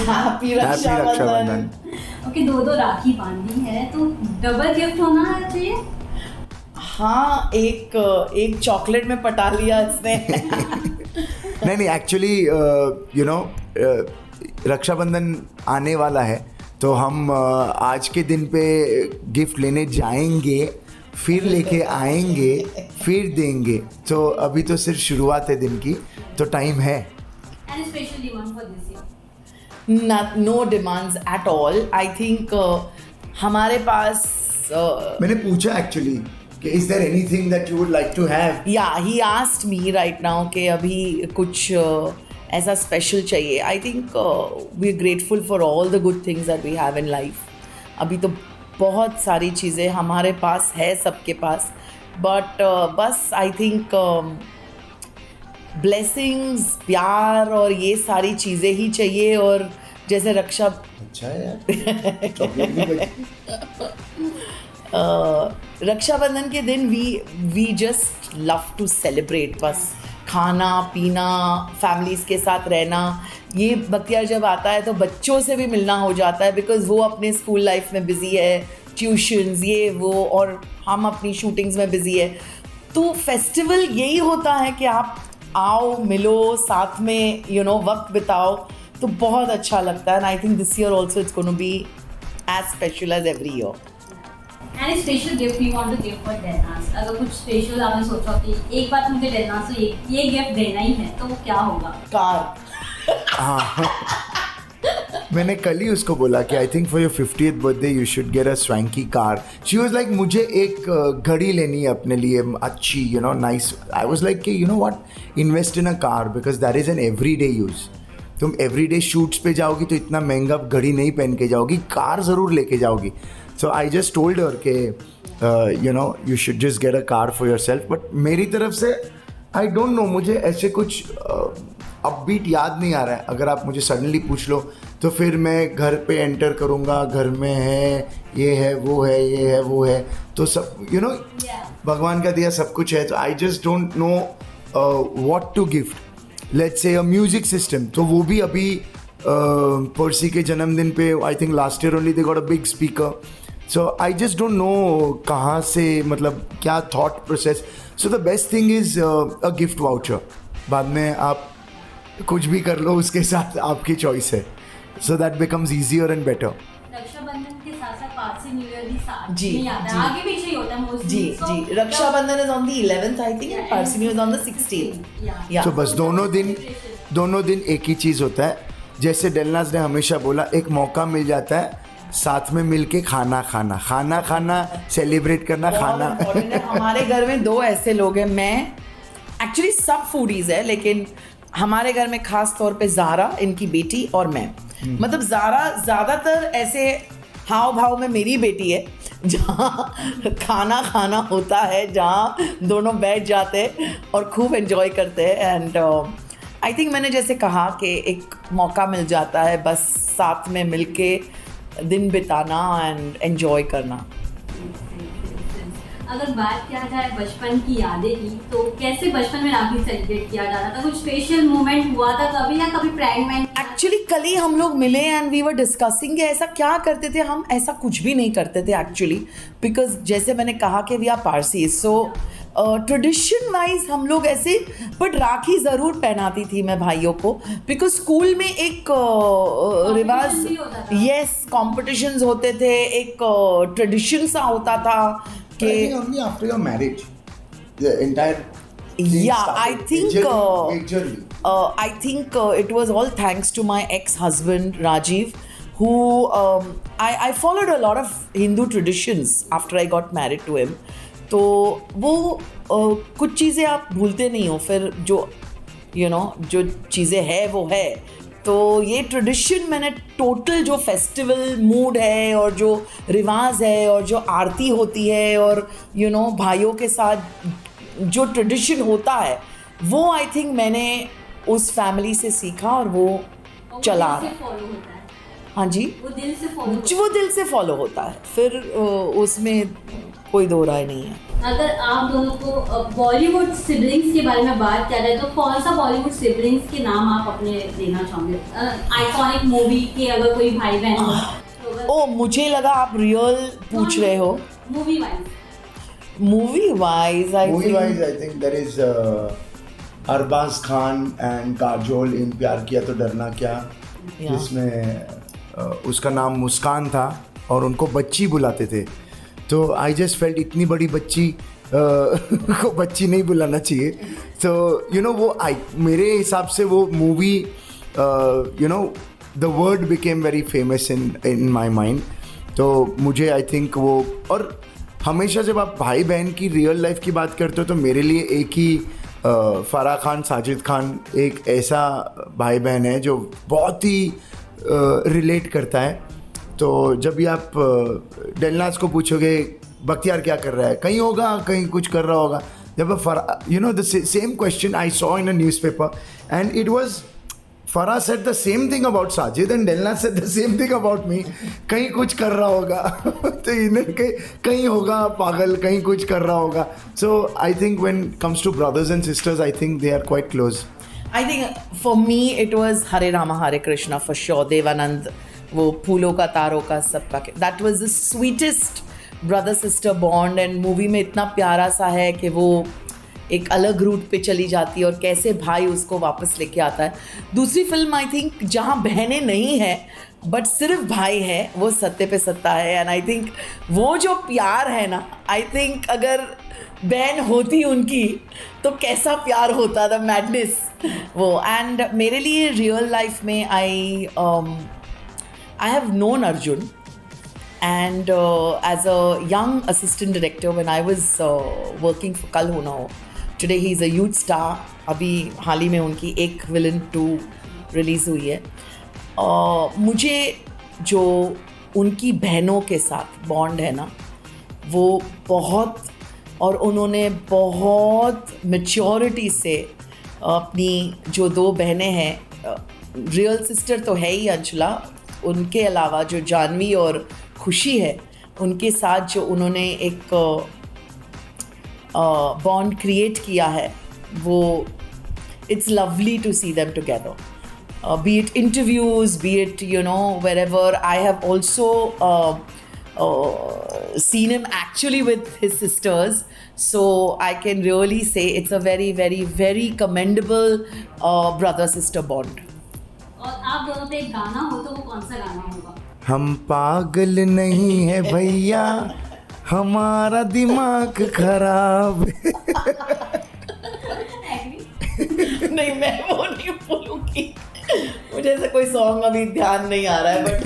Happy Rakshabandhan. Okay, दो राखी बांधी है तो डबल गिफ्ट होना चाहिए। हाँ, एक चॉकलेट में पटा लिया इसने। नहीं एक्चुअली यू नो रक्षाबंधन आने वाला है तो हम आज के दिन पे गिफ्ट लेने जाएंगे, फिर लेके आएंगे, फिर देंगे। तो अभी तो सिर्फ शुरुआत है दिन की, तो टाइम है। Any special demand for this year? No demands at all. I think हमारे पास मैंने पूछा एक्चुअली कि is there anything that you would like to have? Yeah, he asked me right now कि अभी कुछ ऐसा स्पेशल चाहिए. I think we are grateful for all the good things that we have in life. अभी तो बहुत सारी चीज़ें हमारे पास है, सबके पास, बट बस आई थिंक ब्लेसिंग्स, प्यार और ये सारी चीज़ें ही चाहिए. और जैसे अच्छा है यार, चॉकलेट भी बची। रक्षाबंधन के दिन we just love to celebrate. बस खाना पीना, फैमिलीज़ के साथ रहना. ये बख्तियार जब आता है तो बच्चों से भी मिलना हो जाता है, बिकॉज़ वो अपने स्कूल लाइफ में बिज़ी है, ट्यूशन्स ये वो, और हम अपनी शूटिंग्स में बिज़ी है. तो फेस्टिवल यही होता है कि आप आओ, मिलो, साथ में वक्त बिताओ, तो बहुत अच्छा लगता है. And I think this year also it's gonna be as special as every year. Any special gift you want to give for Delnas? अगर कुछ स्पेशल आपने सोचा कि एक बात मुझे Delnas को ये गिफ्ट देना ही है, तो वो क्या होगा? कार. हाँ, मैंने कल ही उसको बोला कि I think for your 50th birthday you should get a swanky car. She was like मुझे एक घड़ी लेनी है अपने लिए अच्छी, नाइस. आई वाज लाइक कि what, invest in a car because that is an everyday use. तुम एवरीडे शूट्स पे जाओगी तो इतना महंगा घड़ी नहीं पहन के जाओगी, कार ज़रूर लेके जाओगी. सो आई जस्ट टोल्ड हर के you should just get a car for your self. But मेरी तरफ से आई डोंट नो, मुझे ऐसे कुछ अपबीट याद नहीं आ रहा है. अगर आप मुझे सडनली पूछ लो तो फिर मैं घर पे एंटर करूँगा, घर में है, ये है, वो है, ये है, वो है, तो सब भगवान का दिया सब कुछ है. तो I just don't know what to gift. Let's say a music system, तो वो भी अभी पर्सी के जन्मदिन पे I think last year only they got a big speaker. So I just don't no कहाँ से, मतलब क्या thought process. So the best thing is a gift voucher. बाद में आप कुछ भी कर लो उसके साथ, आपकी चॉइस है. So that becomes easier and better. Rakshabandhan के साथ साथ पारसी न्यू ईयर भी साथ जी, में आता है, आगे पीछे ही होता है मोस्टली. जी. Rakshabandhan is on the 11th I think, and Parsi new is on the 16th. तो बस दोनों दिन एक ही चीज़ होता है. जैसे डेलनास ने हमेशा बोला, एक मौका मिल जाता है साथ में मिलके खाना, सेलिब्रेट करना, खाना. हमारे घर में दो ऐसे लोग हैं. मैं एक्चुअली सब फूडीज है, लेकिन हमारे घर में खास तौर पे ज़ारा, इनकी बेटी, और मैं. मतलब ज़ारा ज़्यादातर ऐसे हाव भाव में मेरी बेटी है, जहाँ खाना होता है, जहाँ दोनों बैठ जाते हैं और खूब एंजॉय करते हैं. एंड आई थिंक मैंने जैसे कहा कि एक मौका मिल जाता है बस साथ में मिलके दिन बिताना एंड एंजॉय करना. अगर बात किया जाए बचपन की यादें की, तो कैसे बचपन में राखी सेलिब्रेट किया जाता था? कुछ स्पेशल मोमेंट हुआ था कभी, या कभी प्रैंक में? एक्चुअली कल ही हम लोग मिले एंड वी वर डिस्कसिंग ऐसा क्या करते थे हम. ऐसा कुछ भी नहीं करते थे एक्चुअली, बिकॉज जैसे मैंने कहा कि we are Parsi, so tradition wise हम लोग ऐसे, बट राखी ज़रूर पहनाती थी मैं भाइयों को, बिकॉज स्कूल में एक रिवाज, यस, कॉम्पिटिशन्स होते थे, एक ट्रेडिशन सा होता था कि only after your marriage the entire I think majorly I think it was all thanks to my ex-husband Rajiv, who I followed a lot of Hindu traditions after I got married to him. तो वो कुछ चीज़ें आप भूलते नहीं हो, फिर जो जो चीज़ें है वो है. तो ये ट्रेडिशन मैंने टोटल जो फेस्टिवल मूड है और जो रिवाज है और जो आरती होती है और भाइयों के साथ जो ट्रेडिशन होता है, वो आई थिंक मैंने उस फैमिली से सीखा और वो चला दिल से फॉलो होता है. हाँ जी, वो दिल से फॉलो वो दिल से फॉलो होता है, फिर उसमें कोई दो राय नहीं है. अगर आप दोनों को बॉलीवुड सिबलिंग्स के बारे में बात कर रहे हैं तो कौन सा बॉलीवुड सिबलिंग्स के नाम आप अपने देना चाहोगे? आइकॉनिक मूवी के अगर कोई भाई बहन हो तो ओ, मुझे लगा आप रियल पूछ रहे हो. Movie wise Movie wise, I think there is Arbaaz Khan and Kajol in Pyaar Kiya तो डरना क्या, जिसमें उसका नाम मुस्कान था और उनको बच्ची बुलाते थे. तो आई जस्ट फेल्ट इतनी बड़ी बच्ची को बच्ची नहीं बुलाना चाहिए. तो वो मेरे हिसाब से वो movie the word became very famous in my mind. तो मुझे आई थिंक वो, और हमेशा जब आप भाई बहन की रियल लाइफ की बात करते हो तो मेरे लिए एक ही फराह खान साजिद खान एक ऐसा भाई बहन है जो बहुत ही रिलेट करता है. तो जब भी आप डेलनाज को पूछोगे बख्तियार क्या कर रहा है, कहीं होगा, कहीं कुछ कर रहा होगा. जब the same question I saw in a newspaper and it was Farah said the same thing about Sajid and Delna said the same thing about me. कहीं कुछ कर रहा होगा तो इन्हें कहीं होगा पागल, कहीं कुछ कर रहा होगा. So I think when it comes to brothers and sisters, I think they are quite close. I think for me it was Hare Rama Hare Krishna for sure. Devanand, वो फूलों का तारों का सबका, that was the sweetest brother sister bond. and movie में इतना प्यारा सा है कि वो एक अलग रूट पे चली जाती है और कैसे भाई उसको वापस लेके आता है. दूसरी फिल्म आई थिंक जहाँ बहनें नहीं है बट सिर्फ भाई है, वो सत्ते पे सत्ता है. एंड आई थिंक वो जो प्यार है ना, आई थिंक अगर बहन होती उनकी तो कैसा प्यार होता, द मैडनेस वो. एंड मेरे लिए रियल लाइफ में I have known Arjun and as a young assistant director when I was working for Kal Ho Na Ho. Today he is a huge star. अभी हाल ही में उनकी एक विलन 2 रिलीज़ हुई है. मुझे जो उनकी बहनों के साथ बॉन्ड है ना, वो बहुत, और उन्होंने बहुत मैच्योरिटी से अपनी जो 2 बहनें हैं, रियल सिस्टर तो है ही अंशुला, उनके अलावा जो जानवी और खुशी है, उनके साथ जो उन्होंने एक बॉन्ड क्रिएट किया है, वो it's lovely to see them together. Be it interviews, be it wherever. I have also seen him actually with his sisters, so I can really say it's a very very very commendable brother sister bond. और आप दोनों पे एक गाना हो तो वो कौन सा गाना होगा? हम पागल नहीं है भैया, हमारा दिमाग खराब. नहीं, मैं वो नहीं बोलूँगी, मुझे ऐसा कोई सॉन्ग अभी ध्यान नहीं आ रहा है. But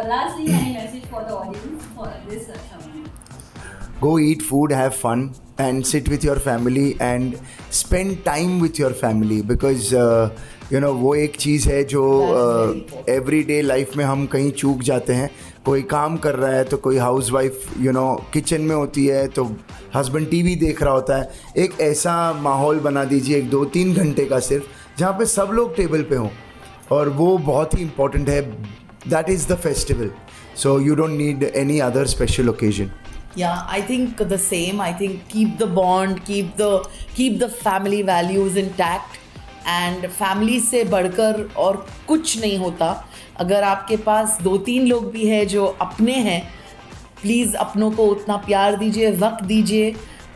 Lastly, any message for the audience for this show? Go eat food, have fun and sit with your family and spend time with your family because वो एक चीज़ है जो एवरीडे लाइफ में हम कहीं चूक जाते हैं. कोई काम कर रहा है तो कोई हाउस वाइफ किचन में होती है तो हस्बैंड टीवी देख रहा होता है. एक ऐसा माहौल बना दीजिए, एक 2-3 घंटे का सिर्फ, जहाँ पे सब लोग टेबल पे हों, और वो बहुत ही इम्पोर्टेंट है. That is the festival, so you don't need any other special occasion. Yeah, I think the same. I think keep the bond, keep the family values intact. And family से बढ़कर और कुछ नहीं होता. अगर आपके पास 2-3 लोग भी हैं जो अपने हैं, प्लीज़ अपनों को उतना प्यार दीजिए, वक्त दीजिए.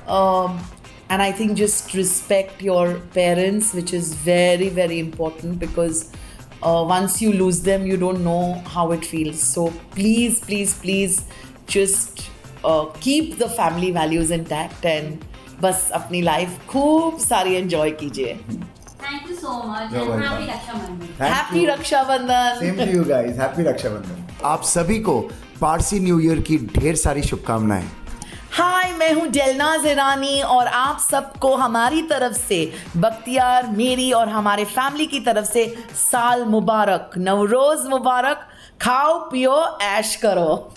And I think just respect your parents, which is very very important because once you lose them, you don't know how it feels. So please just keep the family values intact and बस अपनी life खूब सारी enjoy कीजिए। Thank you so much You're and welcome. Happy Rakshabandhan. Thank happy you. Rakshabandhan. Same to you guys, happy Rakshabandhan. आप सभी को Parsi new year की ढेर सारी शुभकामनाएं। हाय, मैं हूँ डेलनाज ईरानी और आप सबको हमारी तरफ से, बख्तियार, मेरी और हमारे फैमिली की तरफ से साल मुबारक, नवरोज मुबारक। खाओ पियो ऐश करो।